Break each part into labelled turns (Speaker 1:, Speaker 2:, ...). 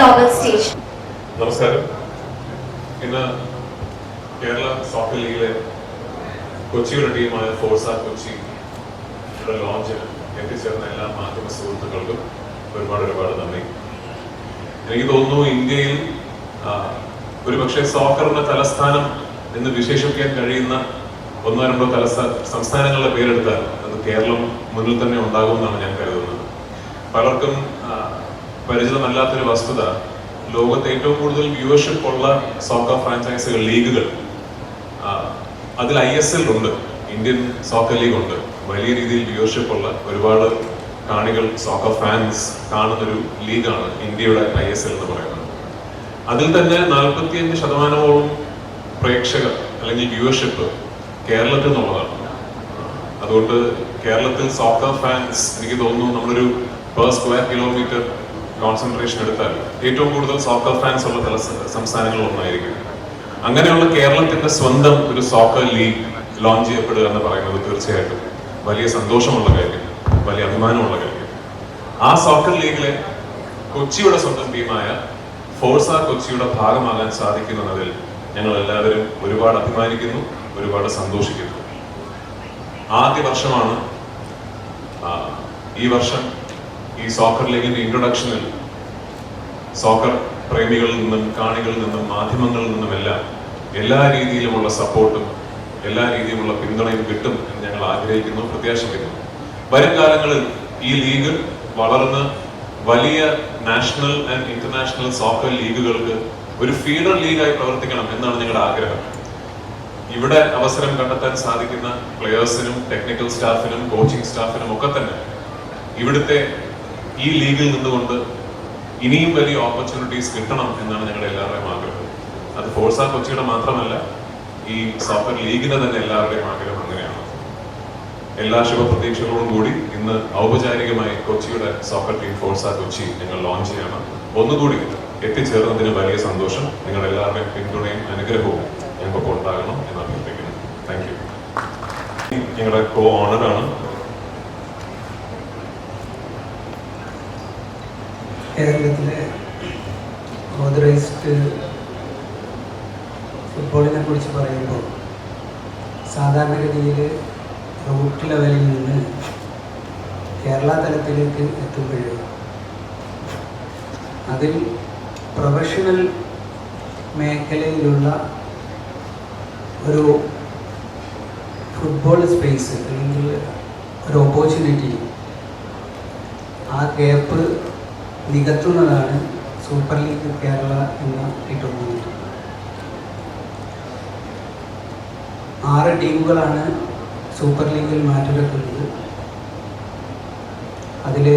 Speaker 1: global stage.
Speaker 2: നമസ്കാരം. ഇന്ന് Kerala soccer ലീഗിലെ കൊച്ചിയുടെ ടീമായ ഫോഴ്സ കൊച്ചി ലോഞ്ചിന് എത്തിച്ചേർന്ന എല്ലാ മാധ്യമ സുഹൃത്തുക്കൾക്കും ഒരുപാട് നന്ദി. എനിക്ക് തോന്നുന്നു ഇന്ത്യയിൽ ഒരുപക്ഷെ സോക്കറിന്റെ തലസ്ഥാനം എന്ന് വിശേഷിപ്പിക്കാൻ കഴിയുന്ന ഒന്നോ രണ്ടോ സംസ്ഥാനങ്ങളുടെ പേരെടുത്താൽ അത് കേരളം മുന്നിൽ തന്നെ ഉണ്ടാകുമെന്നാണ് ഞാൻ കരുതുന്നത്. പലർക്കും പരിചിതമല്ലാത്തൊരു വസ്തുത, ലോകത്തെ ഏറ്റവും കൂടുതൽ വ്യൂവർഷിപ്പ് ഉള്ള സോക്കർ ഫ്രാഞ്ചൈസുകൾ, ലീഗുകൾ, അതിൽ ISL ഉണ്ട്, ഇന്ത്യൻ സോക്കർ ലീഗ് ഉണ്ട്. വലിയ രീതിയിൽ വ്യൂവർഷിപ്പ് ഉള്ള ഒരുപാട് കാണികൾ, സോക്കർ ഫാൻസ് കാണുന്നൊരു ലീഗാണ് ഇന്ത്യയുടെ ISL എന്ന് പറയുന്നത്. അതിൽ തന്നെ 45% പ്രേക്ഷകർ അല്ലെങ്കിൽ വ്യൂവർഷിപ്പ് കേരളത്തിൽ നിന്നുള്ളതാണ്. അതുകൊണ്ട് കേരളത്തിൽ സോക്കർ ഫാൻസ്, എനിക്ക് തോന്നുന്നു നമ്മളൊരു പെർ സ്ക്വയർ കിലോമീറ്റർ കോൺസെൻട്രേഷൻ എടുത്താൽ ഏറ്റവും കൂടുതൽ സോക്കർ ഫാൻസ് ഉള്ള പല സംസ്ഥാനങ്ങളിൽ ഒന്നായിരിക്കും. അങ്ങനെയുള്ള കേരളത്തിന്റെ സ്വന്തം ഒരു സോക്കർ ലീഗ് ലോഞ്ച് ചെയ്യപ്പെടുക എന്ന് പറയുന്നത് തീർച്ചയായിട്ടും വലിയ സന്തോഷമുള്ള കാര്യം, വലിയ അഭിമാനമുള്ള കാര്യം. ആ സോക്കർ ലീഗിലെ കൊച്ചിയുടെ സ്വന്തം ടീമായ ഫോഴ്സ കൊച്ചിയുടെ ഭാഗമാകാൻ സാധിക്കുന്നതിൽ ഞങ്ങൾ എല്ലാവരും ഒരുപാട് അഭിമാനിക്കുന്നു, ഒരുപാട് സന്തോഷിക്കുന്നു. ആദ്യ വർഷമാണ്. ഈ വർഷം ഈ സോക്കർ ലീഗിന്റെ ഇൻട്രൊഡക്ഷനിൽ സോക്കർ പ്രേമികളിൽ നിന്നും കാണികളിൽ നിന്നും മാധ്യമങ്ങളിൽ നിന്നുമെല്ലാം എല്ലാ രീതിയിലുമുള്ള സപ്പോർട്ടും എല്ലാ രീതിയിലുമുള്ള പിന്തുണയും കിട്ടും എന്ന് ഞങ്ങൾ ആഗ്രഹിക്കുന്നു, പ്രത്യാശിക്കുന്നു. വരും കാലങ്ങളിൽ ഈ ലീഗ് വളർന്ന് വലിയ നാഷണൽ ആൻഡ് ഇന്റർനാഷണൽ സോക്കർ ലീഗുകൾക്ക് ഒരു ഫീഡർ ലീഗായി പ്രവർത്തിക്കണം എന്നാണ് ഞങ്ങളുടെ ആഗ്രഹം. ഇവിടെ അവസരം കണ്ടെത്താൻ സാധിക്കുന്ന പ്ലെയേഴ്സിനും ടെക്നിക്കൽ സ്റ്റാഫിനും കോച്ചിങ് സ്റ്റാഫിനും ഒക്കെ തന്നെ ഇവിടുത്തെ ഈ ലീഗിൽ നിന്നുകൊണ്ട് ഇനിയും വലിയ ഓപ്പർച്യൂണിറ്റീസ് കിട്ടണം എന്നാണ് ഞങ്ങളുടെ എല്ലാവരുടെയും ആഗ്രഹം. അത് ഫോഴ്സ കൊച്ചിയുടെ മാത്രമല്ല, ഈ സോക്കർ ലീഗിന്റെ തന്നെ എല്ലാവരുടെയും ആഗ്രഹം അങ്ങനെയാണ്. എല്ലാ ശുഭപ്രതീക്ഷകളോടും കൂടി ഇന്ന് ഔപചാരികമായി കൊച്ചിയുടെ സോക്കർ ടീം ഫോഴ്സ കൊച്ചി ഞങ്ങൾ ലോഞ്ച് ചെയ്യണം. ഒന്നുകൂടി എത്തിച്ചേർന്നതിന് വലിയ സന്തോഷം. നിങ്ങളുടെ എല്ലാവരുടെയും പിന്തുണയും അനുഗ്രഹവും ഞങ്ങൾക്ക് ഉണ്ടാകണം എന്ന് അഭ്യർത്ഥിക്കുന്നു. Thank you. ഞങ്ങളുടെ കോ ഓണറാണ്
Speaker 3: കേരളത്തിലെ ഓതറൈസ്ഡ് ഫുട്ബോളിനെ കുറിച്ച് പറയുമ്പോൾ സാധാരണഗതിയിൽ റൂട്ട് ലെവലിൽ നിന്ന് കേരള തലത്തിലേക്ക് എത്തുമ്പോൾ അതിൽ പ്രൊഫഷണൽ മേഖലയിലുള്ള ഒരു ഫുട്ബോൾ സ്പേസ് അല്ലെങ്കിൽ ഒരു ഓപ്പർച്യൂണിറ്റി, ആ ഗ്യാപ്പ് നികത്തുന്നതാണ് സൂപ്പർ ലീഗ് കേരള എന്ന ടൂർണമെൻറ്റ്. 6 ടീമുകളാണ് സൂപ്പർ ലീഗിൽ മാറ്റിവെക്കുന്നത്. അതിൽ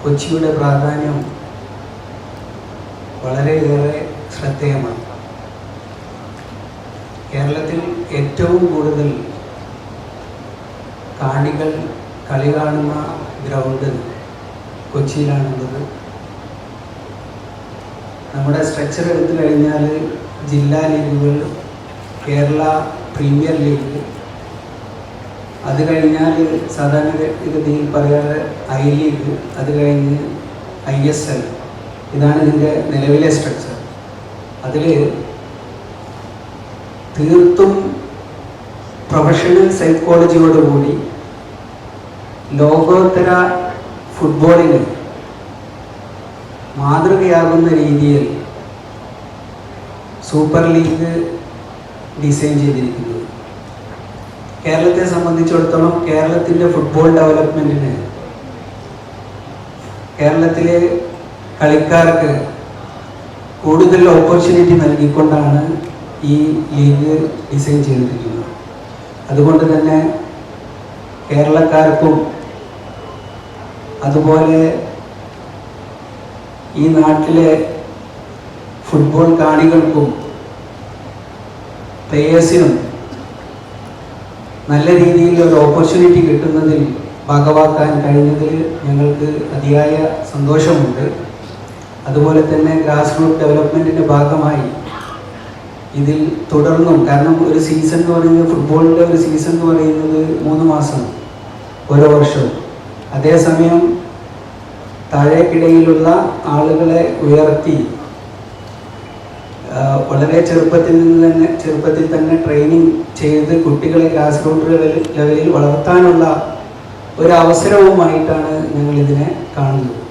Speaker 3: കൊച്ചിയുടെ പ്രാധാന്യം വളരെയേറെ ശ്രദ്ധേയമാണ്. കേരളത്തിൽ ഏറ്റവും കൂടുതൽ കാണികൾ കളി കാണുന്ന ഗ്രൗണ്ട് കൊച്ചിയിലാണുള്ളത്. നമ്മുടെ സ്ട്രക്ചർ എടുത്തു കഴിഞ്ഞാൽ ജില്ലാ ലീഗുകൾ, കേരള പ്രീമിയർ ലീഗ്, അത് കഴിഞ്ഞാൽ സാധാരണഗതിയിൽ പറയാറ് I ലീഗ്, അത് കഴിഞ്ഞ് ISL. ഇതാണ് ഇതിൻ്റെ നിലവിലെ സ്ട്രക്ചർ. അതിൽ തീർത്തും പ്രൊഫഷണൽ സൈക്കോളജിയോടുകൂടി ലോകോത്തര ഫുട്ബോളിന് മാതൃകയാകുന്ന രീതിയിൽ സൂപ്പർ ലീഗ് ഡിസൈൻ ചെയ്തിരിക്കുന്നത്. കേരളത്തെ സംബന്ധിച്ചിടത്തോളം കേരളത്തിൻ്റെ ഫുട്ബോൾ ഡെവലപ്മെൻറ്റിന്, കേരളത്തിലെ കളിക്കാർക്ക് കൂടുതൽ ഓപ്പർച്യൂണിറ്റി നൽകിക്കൊണ്ടാണ് ഈ ലീഗ് ഡിസൈൻ ചെയ്തിരിക്കുന്നത്. അതുകൊണ്ട് തന്നെ കേരളക്കാർക്കും അതുപോലെ ഈ നാട്ടിലെ ഫുട്ബോൾ കാണികൾക്കും പ്ലേയേഴ്സിനും നല്ല രീതിയിൽ ഒരു ഓപ്പർച്യൂണിറ്റി കിട്ടുന്നതിൽ ഭാഗമാക്കാൻ കഴിഞ്ഞതിൽ ഞങ്ങൾക്ക് അതിയായ സന്തോഷമുണ്ട്. അതുപോലെ തന്നെ ഗ്രാസ് റൂട്ട് ഡെവലപ്മെൻറ്റിൻ്റെ ഭാഗമായി ഇതിൽ തുടർന്നും, കാരണം ഒരു സീസൺ എന്ന് പറയുന്നത്, ഫുട്ബോളിൻ്റെ ഒരു സീസൺ എന്ന് പറയുന്നത് 3 മാസം ഓരോ വർഷവും. അതേസമയം താഴേക്കിടയിലുള്ള ആളുകളെ ഉയർത്തി വളരെ ചെറുപ്പത്തിൽ തന്നെ ട്രെയിനിങ് ചെയ്ത് കുട്ടികളെ ഗ്രാസ് റൂട്ട് ലെവലിൽ വളർത്താനുള്ള ഒരു അവസരവുമായിട്ടാണ് ഞങ്ങൾ ഇതിനെ കാണുന്നത്.